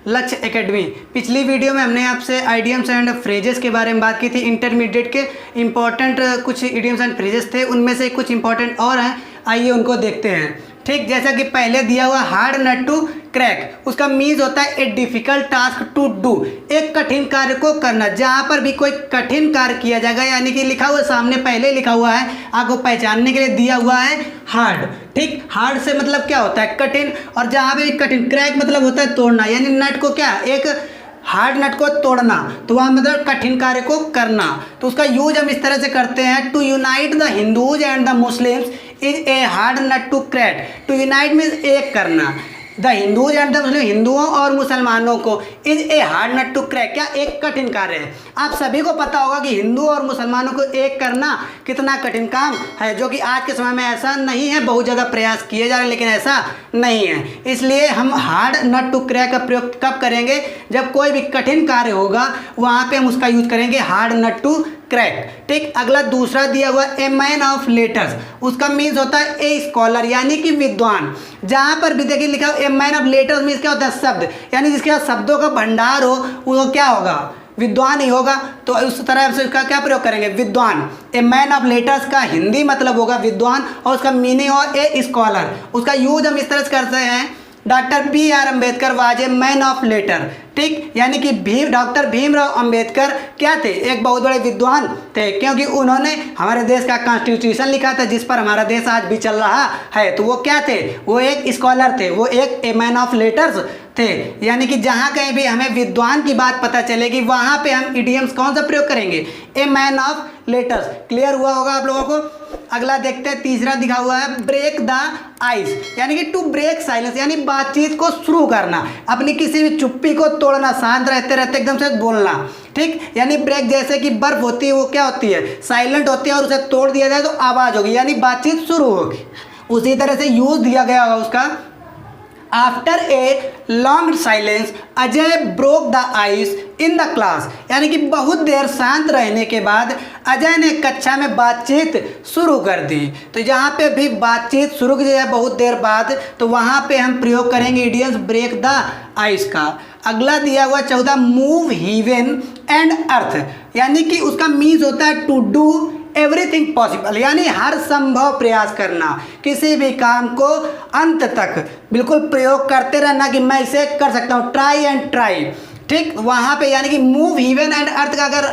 लक्ष्य एकेडमी। पिछली वीडियो में हमने आपसे आइडियम्स एंड फ्रेजेस के बारे में बात की थी। इंटरमीडिएट के इंपॉर्टेंट कुछ इडियम्स एंड फ्रेजेस थे, उनमें से कुछ इंपॉर्टेंट और हैं, आइए उनको देखते हैं। ठीक, जैसा कि पहले दिया हुआ हार्ड नट टू क्रैक, उसका मीन्स होता है ए डिफ़िकल्ट टास्क टू डू, एक कठिन कार्य को करना। जहाँ पर भी कोई कठिन कार्य किया जाएगा, यानी कि लिखा हुआ सामने पहले लिखा हुआ है, आपको पहचानने के लिए दिया हुआ है हार्ड। ठीक, हार्ड से मतलब क्या होता है कठिन, और जहाँ पे कठिन, क्रैक मतलब होता है तोड़ना, यानी नट को क्या, एक हार्ड नट को तोड़ना, तो वह मतलब कठिन कार्य को करना। तो उसका यूज हम इस तरह से करते हैं, to unite the Hindus and the Muslims is a hard nut to crack. To unite means एक करना, the Hindus and the Muslim, हिंदुओं और मुसलमानों को, is a hard nut to crack, क्या एक कठिन कार्य है। आप सभी को पता होगा कि हिंदू और मुसलमानों को एक करना कितना कठिन काम है, जो कि आज के समय में ऐसा नहीं है। बहुत ज़्यादा प्रयास किए जा रहे हैं लेकिन ऐसा नहीं है। इसलिए हम हार्ड नट टू क्रैक का प्रयोग कब करेंगे, जब कोई भी कठिन कार्य होगा वहाँ पे हम उसका यूज करेंगे हार्ड नट टू क्रैक। ठीक, अगला दूसरा दिया हुआ ए मैन ऑफ लेटर्स, उसका मीन्स होता है ए स्कॉलर, यानी कि विद्वान। जहाँ पर भी देखिए लिखा हो ए मैन ऑफ लेटर्स मीन्स क्या होता है शब्द, यानी जिसके पास शब्दों का भंडार हो वो क्या होगा, विद्वान ही होगा। तो उस तरह से उसका क्या प्रयोग करेंगे, विद्वान। ए मैन ऑफ लेटर्स का हिंदी मतलब होगा विद्वान, और उसका मीनिंग होगा ए स्कॉलर। उसका यूज हम इस तरह से करते हैं, doctor B.R. Ambedkar was a man of letter. ठीक, यानी कि डॉक्टर भीमराव अंबेडकर क्या थे, एक बहुत बड़े विद्वान थे, क्योंकि उन्होंने हमारे देश का कॉन्स्टिट्यूशन लिखा था जिस पर हमारा देश आज भी चल रहा है। तो वो क्या थे, वो एक स्कॉलर थे, वो एक ए मैन ऑफ लेटर्स थे। यानी कि जहाँ कहीं भी हमें विद्वान की बात पता चलेगी वहाँ पे हम इडियम्स कौन सा प्रयोग करेंगे, ए मैन ऑफ लेटर्स। क्लियर हुआ होगा आप लोगों को। अगला देखते हैं, तीसरा दिखा हुआ है ब्रेक द आइस, यानी कि टू ब्रेक साइलेंस, यानी बातचीत को शुरू करना, अपनी किसी भी चुप्पी को तोड़ना, शांत रहते रहते एकदम से बोलना। ठीक, यानी ब्रेक, जैसे कि बर्फ होती है वो क्या होती है, साइलेंट होती है, और उसे तोड़ दिया जाए तो आवाज़ होगी, यानी बातचीत शुरू होगी। उसी तरह से यूज दिया गया होगा उसका, after a long silence Ajay broke the ice in the class, यानी कि बहुत देर शांत रहने के बाद अजय ने कक्षा में बातचीत शुरू कर दी। तो जहाँ पे भी बातचीत शुरू की जाए बहुत देर बाद, तो वहाँ पे हम प्रयोग करेंगे इडियम्स ब्रेक द आइस का। अगला दिया हुआ 14 मूव हीवन एंड अर्थ, यानी कि उसका मीन्स होता है टू डू एवरीथिंग पॉसिबल, यानी हर संभव प्रयास करना, किसी भी काम को अंत तक बिल्कुल प्रयोग करते रहना कि मैं इसे कर सकता हूँ, ट्राई एंड ट्राई। ठीक, वहाँ पे यानी कि मूव हीवन एंड अर्थ का अगर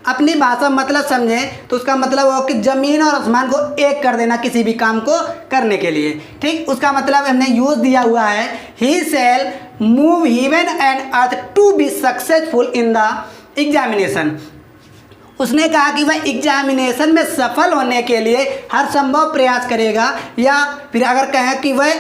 अपनी भाषा मतलब समझें तो उसका मतलब हो कि ज़मीन और आसमान को एक कर देना किसी भी काम को करने के लिए। ठीक, उसका मतलब हमने यूज़ दिया हुआ है, he shall move heaven and earth to be successful in the examination. उसने कहा कि वह एग्जामिनेशन में सफल होने के लिए हर संभव प्रयास करेगा, या फिर अगर कहें कि वह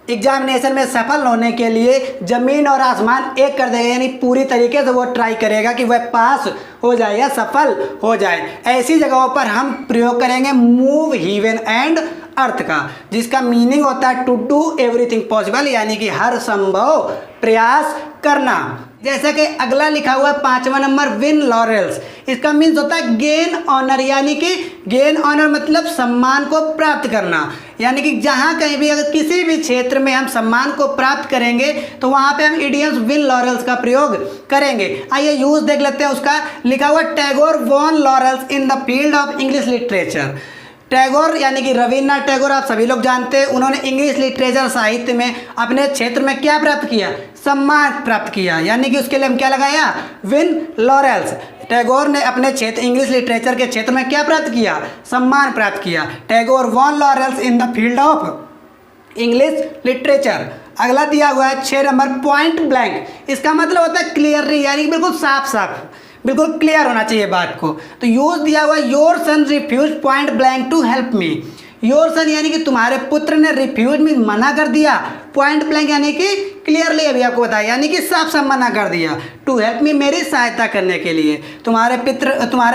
एग्जामिनेशन में सफल होने के लिए ज़मीन और आसमान एक कर देगा, यानी पूरी तरीके से वो ट्राई करेगा कि वह पास हो जाए या सफल हो जाए। ऐसी जगहों पर हम प्रयोग करेंगे मूव हीवन एंड अर्थ का, जिसका मीनिंग होता है टू डू एवरीथिंग पॉसिबल, यानी कि हर संभव प्रयास करना। जैसा कि अगला लिखा हुआ है 5वां नंबर विन लॉरेल्स, इसका मीन्स होता है गेन ऑनर, यानी कि गेन ऑनर मतलब सम्मान को प्राप्त करना, यानी कि जहाँ कहीं भी अगर किसी भी क्षेत्र में हम सम्मान को प्राप्त करेंगे तो वहाँ पे हम इडियम्स विन लॉरेल्स का प्रयोग करेंगे। आइए यूज देख लेते हैं उसका। लिखा हुआ Tagore won laurels in the field of English literature. Tagore यानी कि रविन्द्रनाथ टैगोर आप सभी लोग जानते हैं, उन्होंने इंग्लिश लिटरेचर साहित्य में अपने क्षेत्र में क्या प्राप्त किया, सम्मान प्राप्त किया, यानी कि उसके लिए हम क्या लगाया, विन लॉरेल्स। टैगोर ने अपने क्षेत्र इंग्लिश लिटरेचर के क्षेत्र में क्या प्राप्त किया, सम्मान प्राप्त किया। Tagore won laurels in the field of English literature. अगला दिया हुआ है 6 नंबर पॉइंट ब्लैंक, इसका मतलब होता है क्लियरली, यानी कि बिल्कुल साफ साफ, बिल्कुल क्लियर होना चाहिए बात को। तो यूज दिया हुआ your son refuse point blank to help me. Your son यानी कि तुम्हारे पुत्र ने, रिफ्यूज में मना कर दिया, पॉइंट ब्लैंक यानी कि क्लियरली, अभी आपको बताया, यानी कि साफ साफ मना कर दिया, टू हेल्प मी मेरी सहायता करने के लिए। तुम्हारे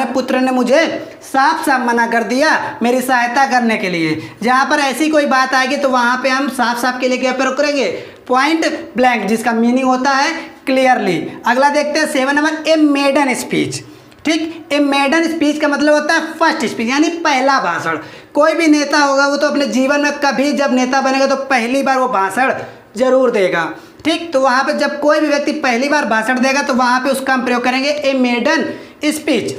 पुत्र ने मुझे साफ साफ मना कर दिया मेरी सहायता करने के लिए। जहाँ पर ऐसी कोई बात आएगी तो वहाँ पे हम साफ साफ के लिए क्या प्रयोग करेंगे, पॉइंट ब्लैंक, जिसका मीनिंग होता है क्लियरली। अगला देखते हैं 7 नंबर ए मेडन स्पीच। ठीक, ए मेडन स्पीच का मतलब होता है फर्स्ट स्पीच, यानी पहला भाषण। कोई भी नेता होगा वो तो अपने जीवन में कभी जब नेता बनेगा तो पहली बार वो भाषण जरूर देगा। ठीक, तो वहाँ पे जब कोई भी व्यक्ति पहली बार भाषण देगा तो वहाँ पे उसका हम प्रयोग करेंगे ए मेडन स्पीच।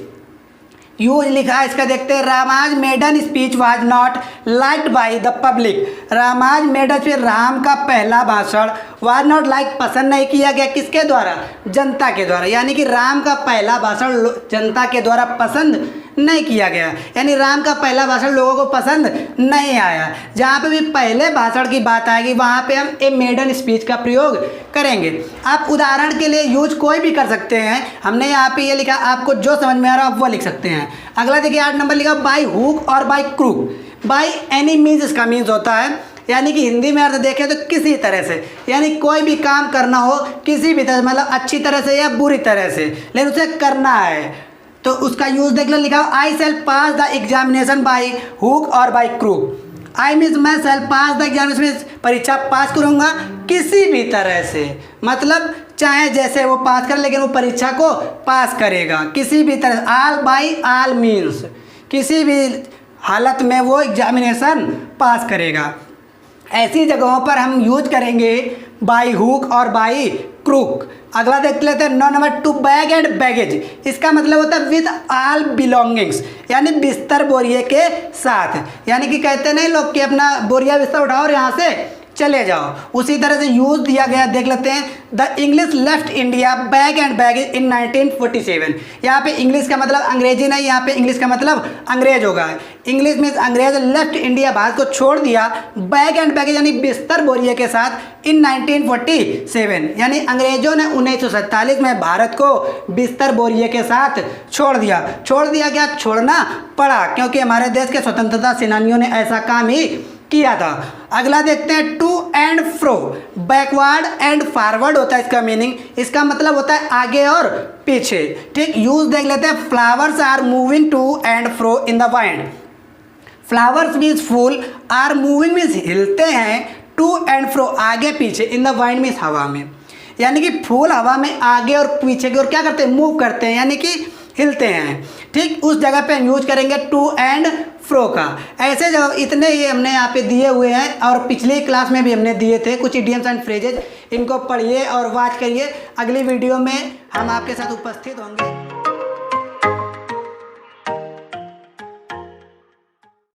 यूज लिखा है इसका, देखते हैं। Rama's maiden speech was not liked by the public. Rama's maiden speech, Ram का पहला भाषण वाज नॉट लाइक, पसंद नहीं किया गया। किसके द्वारा? जनता के द्वारा। यानी कि राम का पहला भाषण जनता के द्वारा पसंद नहीं किया गया, यानी राम का पहला भाषण लोगों को पसंद नहीं आया। जहाँ पे भी पहले भाषण की बात आएगी वहाँ पे हम ए मेडन स्पीच का प्रयोग करेंगे। आप उदाहरण के लिए यूज कोई भी कर सकते हैं। हमने यहाँ पे ये लिखा, आपको जो समझ में आ रहा है आप वो लिख सकते हैं। अगला देखिए 8 नंबर लिखा बाई हुक और by crook. By any means इसका मीन्स होता है, यानी कि हिंदी में अर्थ देखें तो किसी तरह से, यानी कोई भी काम करना हो किसी भी तरह, मतलब अच्छी तरह से या बुरी तरह से, लेकिन उसे करना है तो उसका यूज देख लो। लिखा I shall pass the examination by hook और बाई क्रूक। आई मीन्स मैं सेल पास द एग्जामिनेशन, परीक्षा पास करूँगा किसी भी तरह से, मतलब चाहे जैसे वो पास कर, लेकिन वो परीक्षा को पास करेगा किसी भी तरह। आल बाई आल मीन्स, किसी भी हालत में वो एग्जामिनेशन पास करेगा। ऐसी जगहों पर हम यूज करेंगे बाई हुक और बाई क्रूक। अगला देख लेते हैं 9 number, to bag and baggage. इसका मतलब होता है विद ऑल बिलोंगिंग्स, यानी बिस्तर बोरिए के साथ। यानी कि कहते नहीं लोग कि अपना बोरिया बिस्तर उठाओ और यहाँ से चले जाओ, उसी तरह से यूज दिया गया। देख लेते हैं the English left India bag and baggage in 1947। यहाँ पे इंग्लिश का मतलब अंग्रेजी नहीं, यहाँ पे इंग्लिश का मतलब अंग्रेज होगा। इंग्लिश मीन्स अंग्रेज लेफ्ट इंडिया, भारत को छोड़ दिया। बैग एंड बैगेज यानी बिस्तर बोरिए के साथ इन 1947, यानी अंग्रेजों ने 1947 में भारत को बिस्तर बोरिए के साथ छोड़ दिया। छोड़ दिया क्या? छोड़ना पड़ा, क्योंकि हमारे देश के स्वतंत्रता सेनानियों ने ऐसा काम ही किया था। अगला देखते हैं to and fro. Backward and forward होता है इसका मीनिंग, इसका मतलब होता है आगे और पीछे। ठीक, यूज देख लेते हैं। Flowers are moving to and fro in the wind. Flowers means फूल, आर मूविंग मीन्स हिलते हैं, टू एंड फ्रो आगे पीछे, इन द वाइंड मीन्स हवा में। यानी कि फूल हवा में आगे और पीछे की ओर क्या करते हैं? मूव करते हैं, यानी कि हिलते हैं। ठीक, उस जगह पे हम यूज करेंगे टू एंड फ्रो का। ऐसे जगह इतने ये हमने यहाँ पे दिए हुए हैं, और पिछली क्लास में भी हमने दिए थे कुछ इडियम्स एंड फ्रेजेज। इनको पढ़िए और वाच करिए। अगली वीडियो में हम आपके साथ उपस्थित होंगे।